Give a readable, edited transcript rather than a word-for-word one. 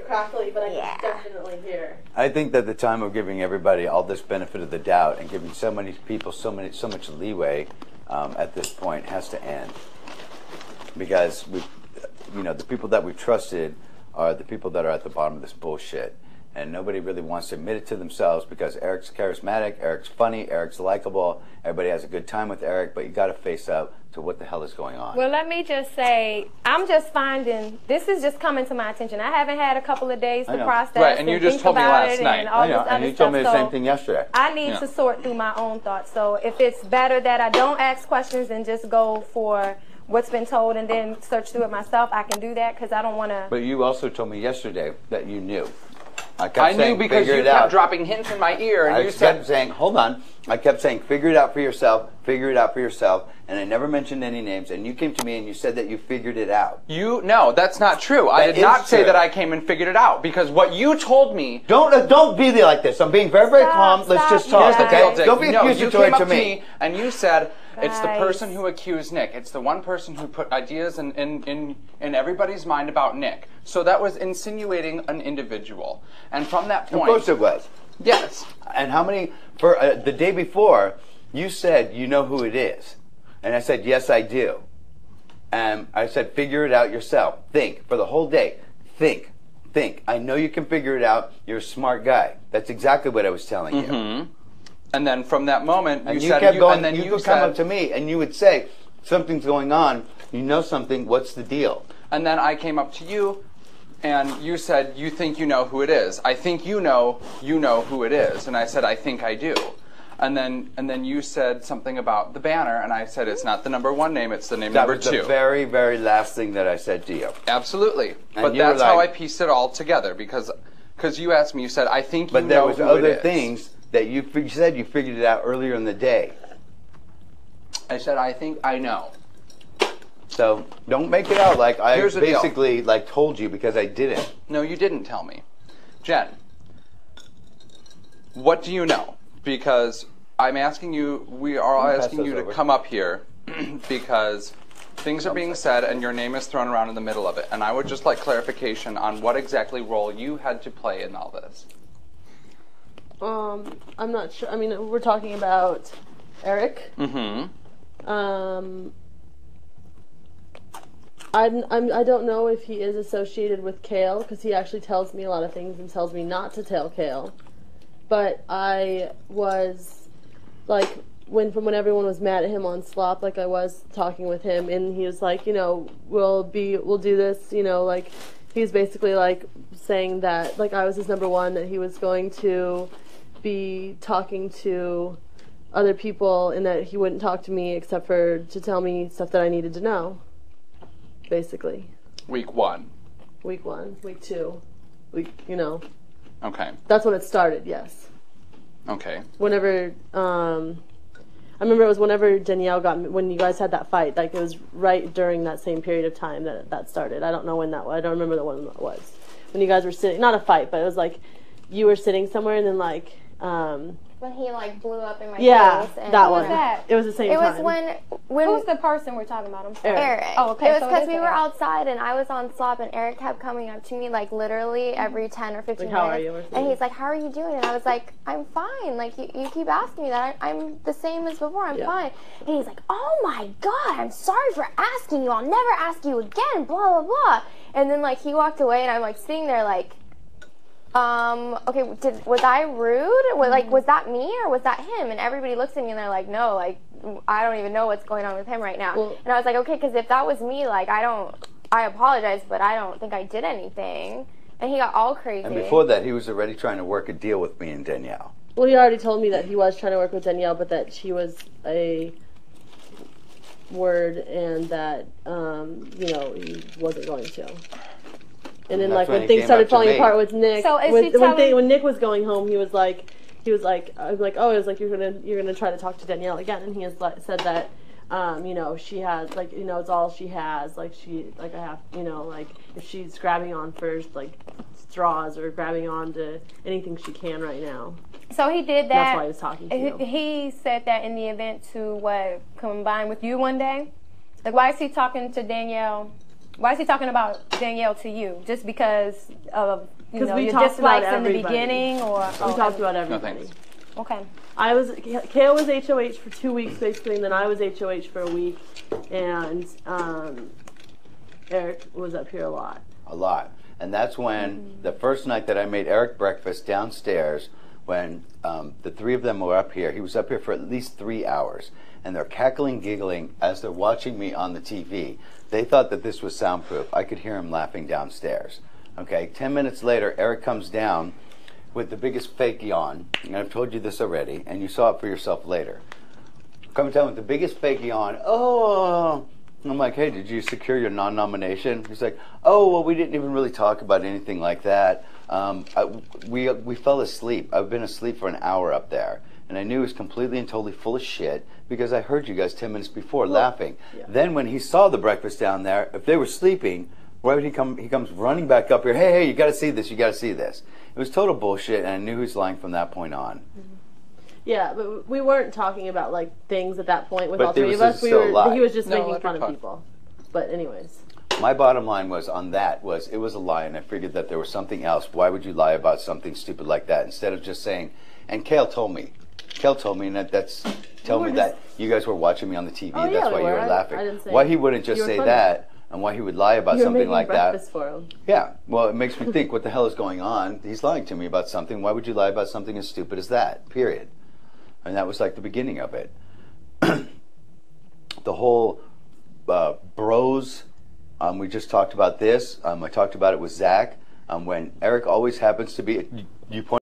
crackly, but I can definitely hear. I think that the time of giving everybody all this benefit of the doubt and giving so many people so much leeway at this point has to end, because the people that we've trusted are the people that are at the bottom of this bullshit. And nobody really wants to admit it to themselves, because Eric's charismatic, Eric's funny, Eric's likable, everybody has a good time with Eric, but you got to face up to what the hell is going on. Well, let me just say, I'm just finding, this is just coming to my attention. I haven't had a couple of days to process right, and you just told me last night. I know, and you told me the same thing yesterday. I need to sort through my own thoughts. So if it's better that I don't ask questions and just go for what's been told and then search through it myself, I can do that, because I don't want to. But you also told me yesterday that you knew. I knew because you kept dropping hints in my ear, and you kept saying, hold on. I kept saying, figure it out for yourself, figure it out for yourself, and I never mentioned any names, and you came to me and you said that you figured it out. No, that's not true. I did not say that I came and figured it out, because what you told me... Don't be there like this. I'm being very, very calm. Let's just talk, okay? Don't be accusatory to me. And you said, it's the person who accused Nick. It's the one person who put ideas in everybody's mind about Nick. So that was insinuating an individual. And from that point... Of course it was. Yes. And how many... For the day before, you said you know who it is. And I said, yes, I do. And I said, figure it out yourself. Think. For the whole day. Think. I know you can figure it out. You're a smart guy. That's exactly what I was telling you. And then from that moment, you said, you would come up to me and you would say, something's going on. You know something. What's the deal? And then I came up to you, and you said, you think you know who it is. I think you know who it is. And I said, I think I do. And then you said something about the banner, and I said, it's not the number one name, it's the name number two. That was the very, very last thing that I said to you. Absolutely. But that's how I pieced it all together, because you asked me, you said, I think you know who it is. But there was other things that you said you figured it out earlier in the day. I said, I think I know. So don't make it out like I basically told you, because I didn't. No, you didn't tell me. Jen, what do you know? Because I'm asking you, we are all asking you to come up here because things are being said and your name is thrown around in the middle of it. And I would just like clarification on what exactly role you had to play in all this. I'm not sure. I mean, we're talking about Eric. I don't know if he is associated with Kale, because he actually tells me a lot of things and tells me not to tell Kale. But I was, when everyone was mad at him on Slop, I was talking with him, and he was like, we'll do this, he's basically, saying that, I was his number one, that he was going to be talking to other people, and that he wouldn't talk to me except for to tell me stuff that I needed to know, basically. Week 1. Week 1. Week 2. Okay. That's when it started, yes. Okay. Whenever, I remember it was whenever Danielle when you guys had that fight, it was right during that same period of time that started. I don't know when that was. I don't remember the one that was. When you guys were sitting, not a fight, but it was you were sitting somewhere and then when he blew up in my face. Yeah, that one. What was that? It was the same time. It was when who's the person we're talking about? Eric. Oh, okay. It was because we were outside and I was on Slop and Eric kept coming up to me literally every 10 or 15 minutes. How are you? And he's like, how are you doing? And I was like, I'm fine. You keep asking me that. I'm the same as before. I'm fine. And he's like, oh my God, I'm sorry for asking you. I'll never ask you again, blah, blah, blah. And then he walked away and I'm sitting there okay, was I rude? Was that me or was that him? And everybody looks at me and they're like, no, I don't even know what's going on with him right now. Well, and I was like, okay, because if that was me, I apologize, but I don't think I did anything. And he got all crazy. And before that, he was already trying to work a deal with me and Danielle. Well, he already told me that he was trying to work with Danielle, but that she was a word and that, he wasn't going to. And then when things started falling apart with Nick, so when Nick was going home, I was like, you're gonna try to talk to Danielle again, and he has said that, she has it's all she has, if she's grabbing on first straws or grabbing on to anything she can right now. So he did that. That's why he was talking to you. He said that in the event to combine with you one day. Why is he talking to Danielle? Why is he talking about Danielle to you? Just because of you 'Cause know we your talked about dislikes in the everybody. beginning, or We talked about everybody. thanks. Okay. Kale was HOH for 2 weeks basically, and then I was HOH for a week, and Eric was up here a lot. A lot. And that's when the first night that I made Eric breakfast downstairs, when the three of them were up here, he was up here for at least 3 hours. And they're cackling, giggling as they're watching me on the TV. They thought that this was soundproof. I could hear him laughing downstairs. Okay, 10 minutes later, Eric comes down with the biggest fake yawn. And I've told you this already, and you saw it for yourself later. Coming down with the biggest fake yawn. Oh, I'm like, hey, did you secure your non-nomination? He's like, oh, well, we didn't even really talk about anything like that. We fell asleep. I've been asleep for an hour up there. And I knew he was completely and totally full of shit because I heard you guys 10 minutes before laughing. Yeah. Then when he saw the breakfast down there, if they were sleeping, why would he come? He comes running back up here. Hey, you got to see this. You got to see this. It was total bullshit, and I knew he was lying from that point on. Yeah, but we weren't talking about like things at that point with But all there three of was us. still a lie. He was just No, making that'd be fun of fun. people. But anyways, My bottom line was on that was it was a lie, and I figured that there was something else. Why would you lie about something stupid like that instead of just saying? And Kale told me. Kale told me, and that's tell me that you guys were watching me on the TV. Oh, yeah, that's we why you were. were laughing. I didn't say why he wouldn't just you were say funny. that, and why he would lie about you were something making like that. breakfast for him. Yeah, well, it makes me think, what the hell is going on? He's lying to me about something. Why would you lie about something as stupid as that? Period. And that was like the beginning of it. The whole bros, we just talked about this. I talked about it with Zach. When Eric always happens to be, you point